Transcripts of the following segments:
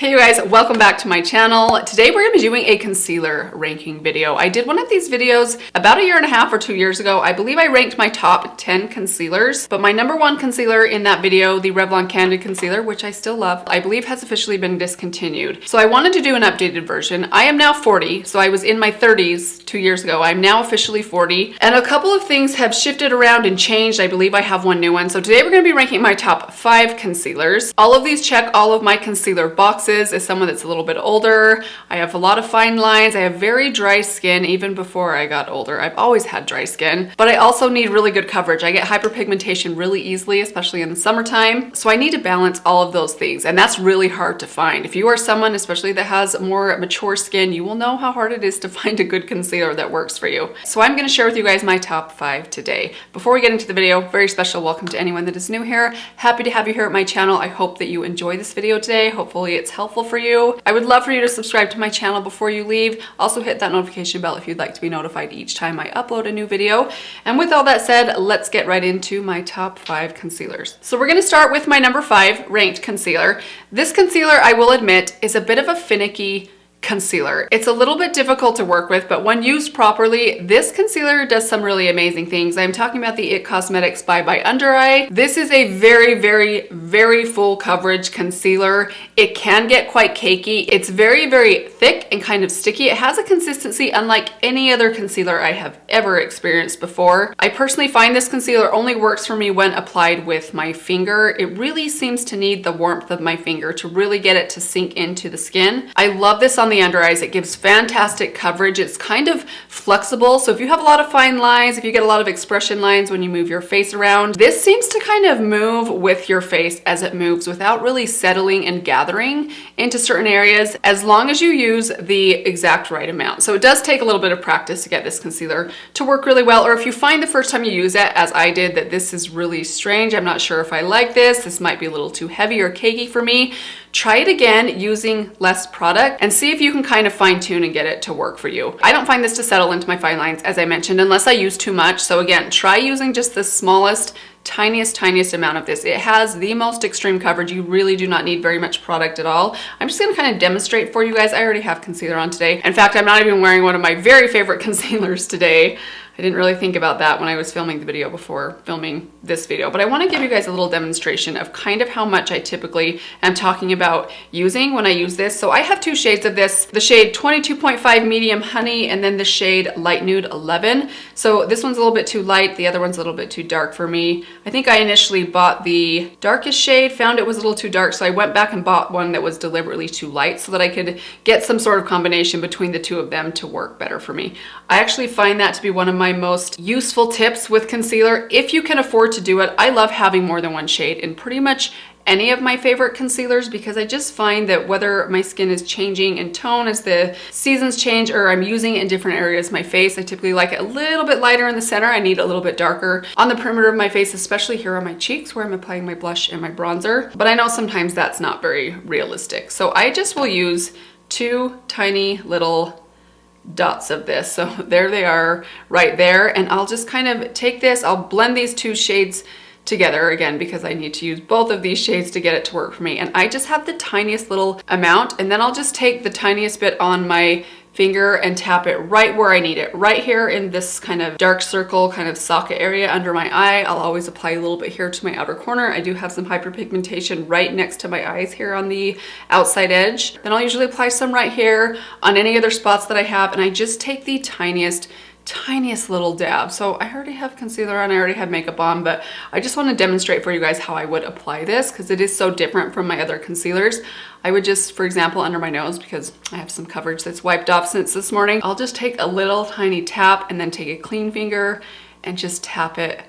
Hey you guys, welcome back to my channel. Today we're going to be doing a concealer ranking video. I did one of these videos about a year and a half or 2 years ago. I believe I ranked my top 10 concealers, but my number one concealer in that video, the Revlon Candid Concealer, which I still love, I believe has officially been discontinued. So I wanted to do an updated version. I am now 40, so I was in my 30s 2 years ago. I'm now officially 40, and a couple of things have shifted around and changed. I believe I have one new one. So today we're going to be ranking my top 5 concealers. All of these check all of my concealer boxes. As someone that's a little bit older, I have a lot of fine lines. I have very dry skin even before I got older. I've always had dry skin, but I also need really good coverage. I get hyperpigmentation really easily, especially in the summertime. So I need to balance all of those things, and that's really hard to find. If you are someone, especially that has more mature skin, you will know how hard it is to find a good concealer that works for you. So I'm going to share with you guys my top 5 today. Before we get into the video, very special welcome to anyone that is new here. Happy to have you here at my channel. I hope that you enjoy this video today. Hopefully it's helpful for you. I would love for you to subscribe to my channel before you leave. Also hit that notification bell if you'd like to be notified each time I upload a new video. And with all that said, let's get right into my top 5 concealers. So we're going to start with my number 5 ranked concealer. This concealer, I will admit, is a bit of a finicky concealer. It's a little bit difficult to work with, but when used properly, this concealer does some really amazing things. I'm talking about the IT Cosmetics by Undereyes. This is a very full coverage concealer. It can get quite cakey. It's very thick and kind of sticky. It has a consistency unlike any other concealer I have ever experienced before. I personally find this concealer only works for me when applied with my finger. It really seems to need the warmth of my finger to really get it to sink into the skin. I love this on the under eyes. It gives fantastic coverage. It's kind of flexible, so if you have a lot of fine lines, if you get a lot of expression lines when you move your face around, this seems to kind of move with your face as it moves without really settling and gathering into certain areas, as long as you use the exact right amount. So it does take a little bit of practice to get this concealer to work really well, or if you find the first time you use it, as I did, that this is really strange, I'm not sure if I like this might be a little too heavy or cakey for me, try it again using less product and see if you can kind of fine tune and get it to work for you. I don't find this to settle into my fine lines, as I mentioned, unless I use too much. So again, try using just the smallest, tiniest amount of this. It has the most extreme coverage. You really do not need very much product at all. I'm just going to kind of demonstrate for you guys. I already have concealer on today. In fact, I'm not even wearing one of my very favorite concealers today. I didn't really think about that when I was filming the video before filming this video, but I want to give you guys a little demonstration of kind of how much I typically am talking about using when I use this. So I have 2 shades of this, the shade 22.5 Medium Honey, and then the shade Light Nude 11. So this one's a little bit too light, the other one's a little bit too dark for me. I think I initially bought the darkest shade, found it was a little too dark, so I went back and bought one that was deliberately too light so that I could get some sort of combination between the two of them to work better for me. I actually find that to be one of my most useful tips with concealer. If you can afford to do it, I love having more than one shade in pretty much any of my favorite concealers, because I just find that whether my skin is changing in tone as the seasons change or I'm using it in different areas of my face, I typically like it a little bit lighter in the center. I need a little bit darker on the perimeter of my face, especially here on my cheeks where I'm applying my blush and my bronzer. But I know sometimes that's not very realistic. So I just will use 2 tiny little dots of this. So there they are right there. And I'll just kind of take this, I'll blend these 2 shades together again because I need to use both of these shades to get it to work for me. And I just have the tiniest little amount, and then I'll just take the tiniest bit on my finger and tap it right where I need it, right here in this kind of dark circle, kind of socket area under my eye. I'll always apply a little bit here to my outer corner. I do have some hyperpigmentation right next to my eyes here on the outside edge. Then I'll usually apply some right here on any other spots that I have, and I just take the tiniest little dab. So I already have concealer on, I already have makeup on, but I just want to demonstrate for you guys how I would apply this because it is so different from my other concealers. I would just, for example, under my nose, because I have some coverage that's wiped off since this morning, I'll just take a little tiny tap and then take a clean finger and just tap it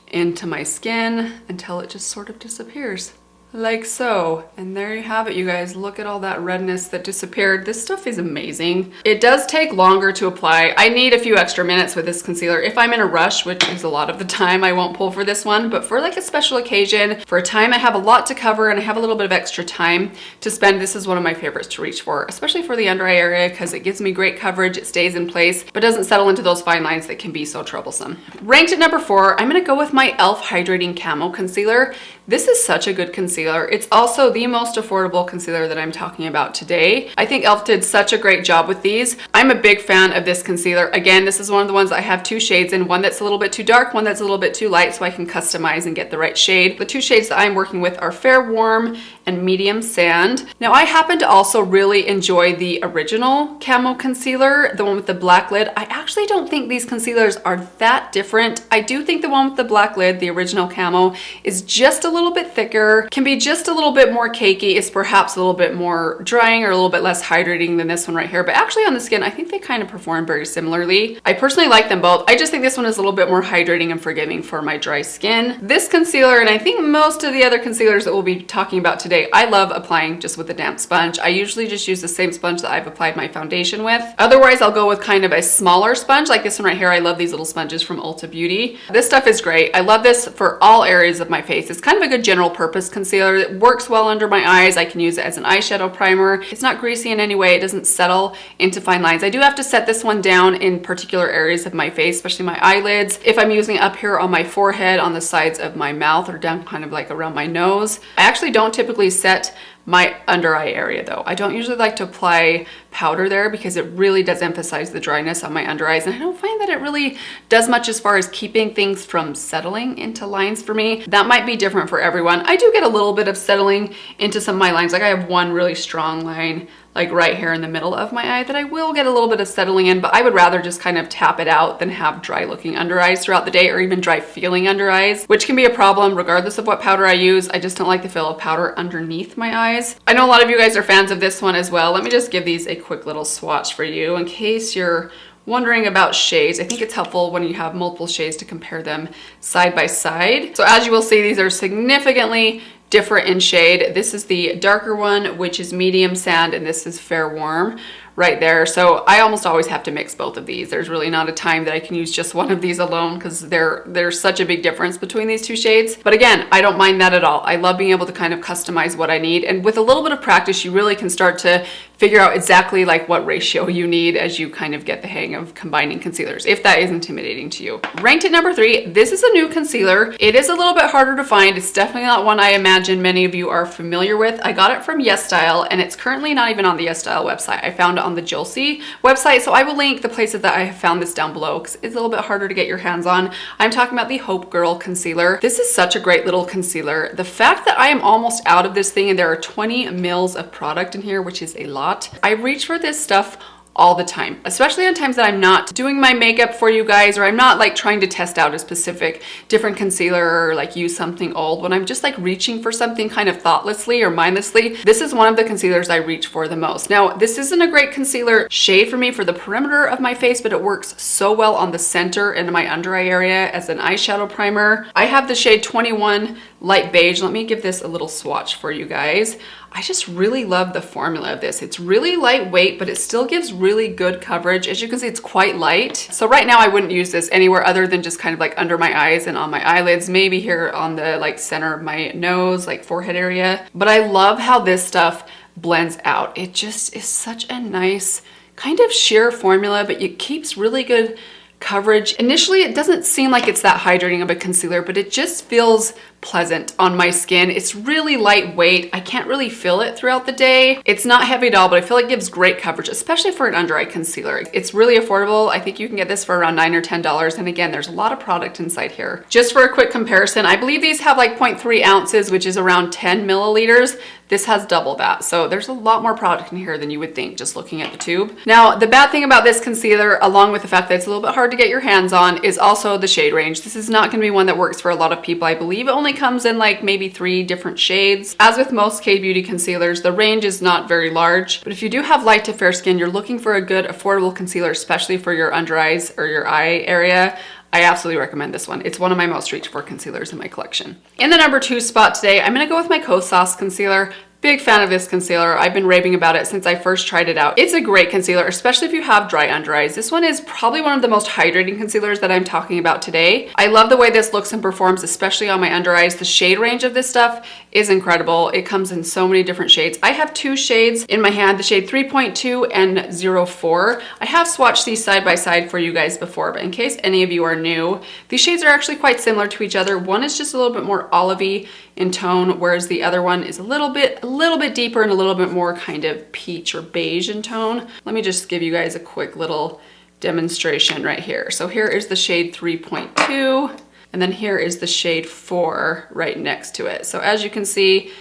into my skin until it just sort of disappears. Like so. And there you have it, you guys. Look at all that redness that disappeared. This stuff is amazing. It does take longer to apply. I need a few extra minutes with this concealer. If I'm in a rush, which is a lot of the time, I won't pull for this one, but for like a special occasion, for a time I have a lot to cover and I have a little bit of extra time to spend, this is one of my favorites to reach for, especially for the under eye area because it gives me great coverage, it stays in place, but doesn't settle into those fine lines that can be so troublesome. Ranked at number 4, I'm gonna go with my e.l.f. Hydrating Camo Concealer. This is such a good concealer. It's also the most affordable concealer that I'm talking about today. I think e.l.f. did such a great job with these. I'm a big fan of this concealer. Again, this is one of the ones I have two shades in, one that's a little bit too dark, one that's a little bit too light, so I can customize and get the right shade. The two shades that I'm working with are Fair Warm and Medium Sand. Now, I happen to also really enjoy the original camo concealer, the one with the black lid. I actually don't think these concealers are that different. I do think the one with the black lid, the original camo, is just a little bit thicker, can be just a little bit more cakey, is perhaps a little bit more drying or a little bit less hydrating than this one right here. But actually on the skin, I think they kind of perform very similarly. I personally like them both. I just think this one is a little bit more hydrating and forgiving for my dry skin. This concealer, and I think most of the other concealers that we'll be talking about today, I love applying just with a damp sponge. I usually just use the same sponge that I've applied my foundation with. Otherwise, I'll go with kind of a smaller sponge like this one right here. I love these little sponges from Ulta Beauty. This stuff is great. I love this for all areas of my face. It's kind of a good general purpose concealer. It works well under my eyes. I can use it as an eyeshadow primer. It's not greasy in any way. It doesn't settle into fine lines. I do have to set this one down in particular areas of my face, especially my eyelids. If I'm using it up here on my forehead, on the sides of my mouth, or down kind of like around my nose. I actually don't typically set my under eye area though. I don't usually like to apply powder there because it really does emphasize the dryness on my under eyes, and I don't find that it really does much as far as keeping things from settling into lines for me. That might be different for everyone. I do get a little bit of settling into some of my lines. Like I have one really strong line like right here in the middle of my eye that I will get a little bit of settling in, but I would rather just kind of tap it out than have dry looking under eyes throughout the day, or even dry feeling under eyes, which can be a problem regardless of what powder I use. I just don't like the feel of powder underneath my eyes. I know a lot of you guys are fans of this one as well. Let me just give these a quick little swatch for you in case you're wondering about shades. I think it's helpful when you have multiple shades to compare them side by side. So as you will see, these are significantly different in shade. This is the darker one, which is Medium Sand, and this is Fair Warm right there. So I almost always have to mix both of these. There's really not a time that I can use just one of these alone because there's such a big difference between these two shades. But again, I don't mind that at all. I love being able to kind of customize what I need. And with a little bit of practice, you really can start to figure out exactly like what ratio you need as you kind of get the hang of combining concealers, if that is intimidating to you. Ranked at number 3, this is a new concealer. It is a little bit harder to find. It's definitely not one I imagine many of you are familiar with. I got it from YesStyle, and it's currently not even on the YesStyle website. I found it on the Julesy website, so I will link the places that I have found this down below because it's a little bit harder to get your hands on. I'm talking about the Hope Girl concealer. This is such a great little concealer. The fact that I am almost out of this thing and there are 20 mils of product in here, which is a lot. I reach for this stuff all the time, especially on times that I'm not doing my makeup for you guys, or I'm not like trying to test out a specific different concealer or like use something old. When I'm just like reaching for something kind of thoughtlessly or mindlessly, this is one of the concealers I reach for the most. Now, this isn't a great concealer shade for me for the perimeter of my face, but it works so well on the center and my under eye area as an eyeshadow primer. I have the shade 21 Light Beige. Let me give this a little swatch for you guys. I just really love the formula of this. It's really lightweight, but it still gives really good coverage. As you can see, it's quite light. So right now I wouldn't use this anywhere other than just kind of like under my eyes and on my eyelids, maybe here on the like center of my nose, like forehead area. But I love how this stuff blends out. It just is such a nice kind of sheer formula, but it keeps really good coverage. Initially, it doesn't seem like it's that hydrating of a concealer, but it just feels pleasant on my skin. It's really lightweight. I can't really feel it throughout the day. It's not heavy at all, but I feel it gives great coverage, especially for an under eye concealer. It's really affordable. I think you can get this for around $9 or $10. And again, there's a lot of product inside here. Just for a quick comparison, I believe these have like 0.3 ounces, which is around 10 milliliters. This has double that. So there's a lot more product in here than you would think just looking at the tube. Now, the bad thing about this concealer, along with the fact that it's a little bit hard to get your hands on, is also the shade range. This is not gonna be one that works for a lot of people. I believe it only comes in like maybe 3 different shades. As with most K-beauty concealers, the range is not very large, but if you do have light to fair skin, you're looking for a good affordable concealer, especially for your under eyes or your eye area, I absolutely recommend this one. It's one of my most reached for concealers in my collection. In the number 2 spot today, I'm gonna go with my Kosas concealer. Big fan of this concealer. I've been raving about it since I first tried it out. It's a great concealer, especially if you have dry under eyes. This one is probably one of the most hydrating concealers that I'm talking about today. I love the way this looks and performs, especially on my under eyes. The shade range of this stuff is incredible. It comes in so many different shades. I have two shades in my hand, the shade 3.2 and 04. I have swatched these side by side for you guys before, but in case any of you are new, these shades are actually quite similar to each other. One is just a little bit more olivey in tone, whereas the other one is a little bit deeper and a little bit more kind of peach or beige in tone. Let me just give you guys a quick little demonstration right here. So here is the shade 3.2, and then here is the shade 4 right next to it. So as you can see,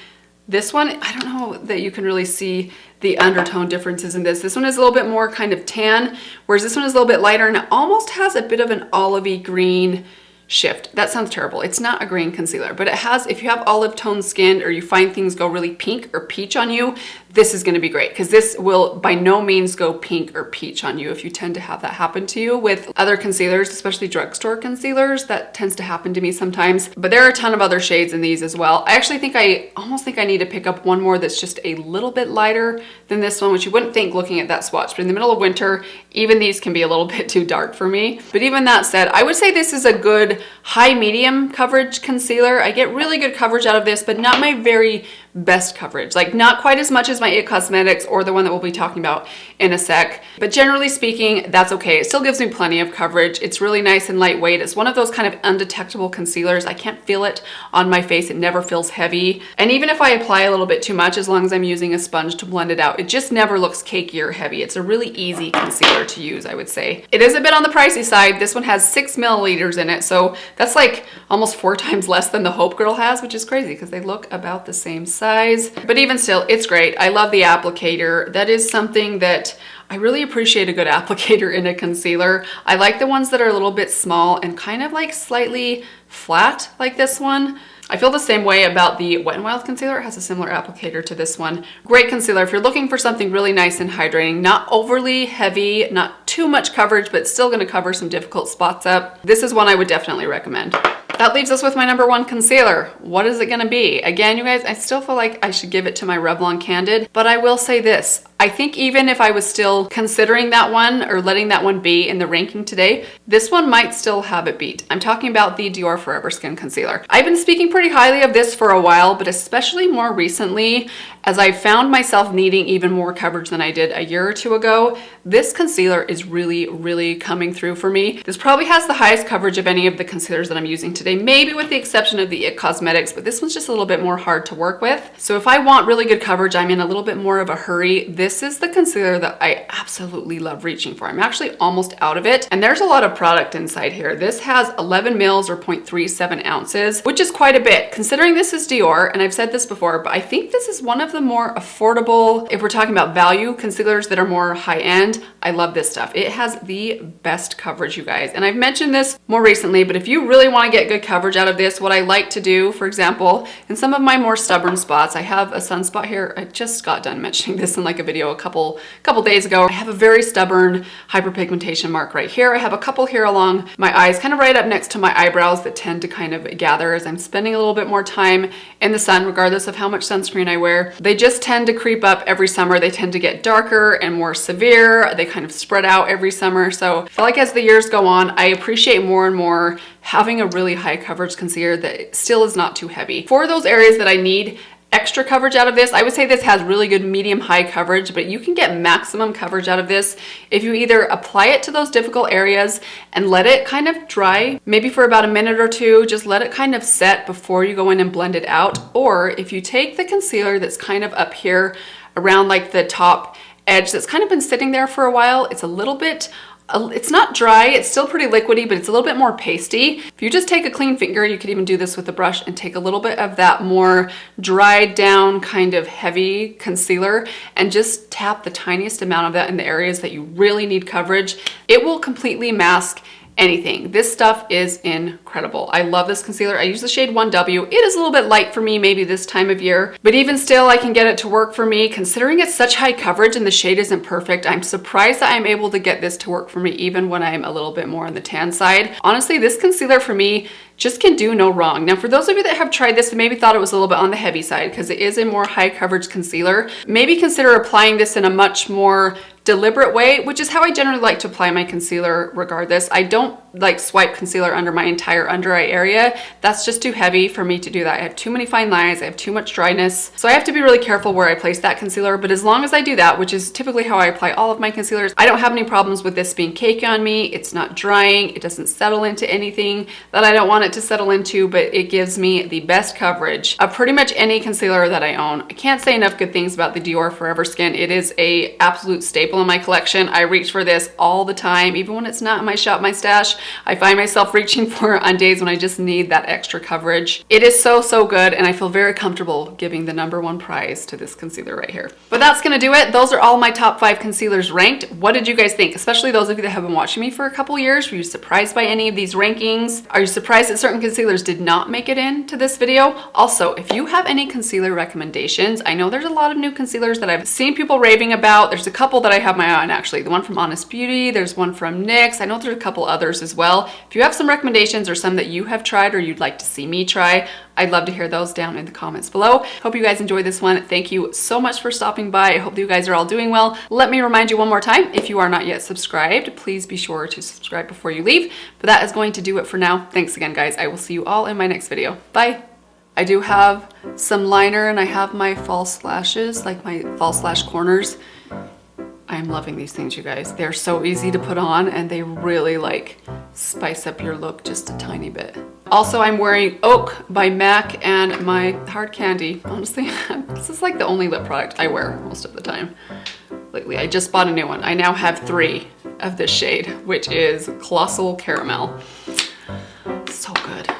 this one, I don't know that you can really see the undertone differences in this. This one is a little bit more kind of tan, whereas this one is a little bit lighter and it almost has a bit of an olivey green shift. That sounds terrible. It's not a green concealer, but it has, if you have olive tone skin or you find things go really pink or peach on you, this is going to be great because this will by no means go pink or peach on you if you tend to have that happen to you with other concealers, especially drugstore concealers. That tends to happen to me sometimes, but there are a ton of other shades in these as well. I actually think I almost think I need to pick up one more that's just a little bit lighter than this one, which you wouldn't think looking at that swatch, but in the middle of winter, even these can be a little bit too dark for me. But even that said, I would say this is a good high medium coverage concealer. I get really good coverage out of this, but not my very best coverage. Like not quite as much as my e.l.f. Cosmetics or the one that we'll be talking about in a sec. But generally speaking, that's okay. It still gives me plenty of coverage. It's really nice and lightweight. It's one of those kind of undetectable concealers. I can't feel it on my face. It never feels heavy. And even if I apply a little bit too much, as long as I'm using a sponge to blend it out, it just never looks cakey or heavy. It's a really easy concealer to use, I would say. It is a bit on the pricey side. This one has 6 milliliters in it. So that's like almost 4 times less than the Hope Girl has, which is crazy because they look about the same size. But even still, it's great. I love the applicator. That is something that I really appreciate, a good applicator in a concealer. I like the ones that are a little bit small and kind of like slightly flat like this one. I feel the same way about the Wet n Wild concealer. It has a similar applicator to this one. Great concealer if you're looking for something really nice and hydrating, not overly heavy, not too much coverage, but still gonna cover some difficult spots up. This is one I would definitely recommend. That leaves us with my number 1 concealer. What is it gonna be? Again, you guys, I still feel like I should give it to my Revlon Candid, but I will say this. I think even if I was still considering that one or letting that one be in the ranking today, this one might still have it beat. I'm talking about the Dior Forever Skin Concealer. I've been speaking pretty highly of this for a while, but especially more recently, as I found myself needing even more coverage than I did a year or two ago, this concealer is really coming through for me. This probably has the highest coverage of any of the concealers that I'm using today, maybe with the exception of the e.l.f. Cosmetics, but this one's just a little bit more hard to work with. So if I want really good coverage, I'm in a little bit more of a hurry. This is the concealer that I absolutely love reaching for. I'm actually almost out of it, and there's a lot of product inside here. This has 11 mils or 0.37 ounces, which is quite a bit. Considering this is Dior, and I've said this before, but I think this is one of the more affordable, if we're talking about value concealers that are more high-end. I love this stuff. It has the best coverage, you guys. And I've mentioned this more recently, but if you really want to get good coverage out of this, what I like to do, for example, in some of my more stubborn spots, I have a sunspot here. I just got done mentioning this in like a video a couple days ago. I have a very stubborn hyperpigmentation mark right here. I have a couple here along my eyes, kind of right up next to my eyebrows, that tend to kind of gather as I'm spending a little bit more time in the sun, regardless of how much sunscreen I wear. They just tend to creep up every summer. They tend to get darker and more severe. They kind of spread out every summer. So I feel like as the years go on, I appreciate more and more having a really high coverage concealer that still is not too heavy. For those areas that I need extra coverage out of this, I would say this has really good medium high coverage, but you can get maximum coverage out of this if you either apply it to those difficult areas and let it kind of dry, maybe for about a minute or two, just let it kind of set before you go in and blend it out. Or if you take the concealer that's kind of up here around like the top edge that's kind of been sitting there for a while, it's a little bit, it's not dry, it's still pretty liquidy, but it's a little bit more pasty. If you just take a clean finger, you could even do this with a brush and take a little bit of that more dried down kind of heavy concealer and just tap the tiniest amount of that in the areas that you really need coverage. It will completely mask anything. This stuff is incredible. I love this concealer. I use the shade 1W. It is a little bit light for me maybe this time of year, but even still I can get it to work for me. Considering it's such high coverage and the shade isn't perfect, I'm surprised that I'm able to get this to work for me even when I'm a little bit more on the tan side. Honestly, this concealer for me just can do no wrong. Now, for those of you that have tried this and maybe thought it was a little bit on the heavy side because it is a more high coverage concealer, maybe consider applying this in a much more deliberate way, which is how I generally like to apply my concealer regardless. I don't like swipe concealer under my entire under eye area. That's just too heavy for me to do that. I have too many fine lines, I have too much dryness. So I have to be really careful where I place that concealer, but as long as I do that, which is typically how I apply all of my concealers, I don't have any problems with this being cakey on me. It's not drying, it doesn't settle into anything that I don't want it to settle into, but it gives me the best coverage of pretty much any concealer that I own. I can't say enough good things about the Dior Forever Skin. It is a absolute staple in my collection. I reach for this all the time, even when it's not in my shop, my stash. I find myself reaching for it on days when I just need that extra coverage. It is so, so good, and I feel very comfortable giving the #1 prize to this concealer right here. But that's gonna do it. Those are all my top 5 concealers ranked. What did you guys think? Especially those of you that have been watching me for a couple years. Were you surprised by any of these rankings? Are you surprised that certain concealers did not make it into this video? Also, if you have any concealer recommendations, I know there's a lot of new concealers that I've seen people raving about. There's a couple that I have my eye on actually. The one from Honest Beauty, there's one from NYX. I know there's a couple others as well. If you have some recommendations or some that you have tried or you'd like to see me try, I'd love to hear those down in the comments below. Hope you guys enjoyed this one. Thank you so much for stopping by. I hope you guys are all doing well. Let me remind you one more time, if you are not yet subscribed, please be sure to subscribe before you leave. But that is going to do it for now. Thanks again, guys. I will see you all in my next video. Bye. I do have some liner and I have my false lashes, like my false lash corners. I'm loving these things, you guys. They're so easy to put on and they really like spice up your look just a tiny bit. Also, I'm wearing Oak by MAC and my Hard Candy. Honestly, this is like the only lip product I wear most of the time lately. I just bought a new one. I now have 3 of this shade, which is Colossal Caramel. So good.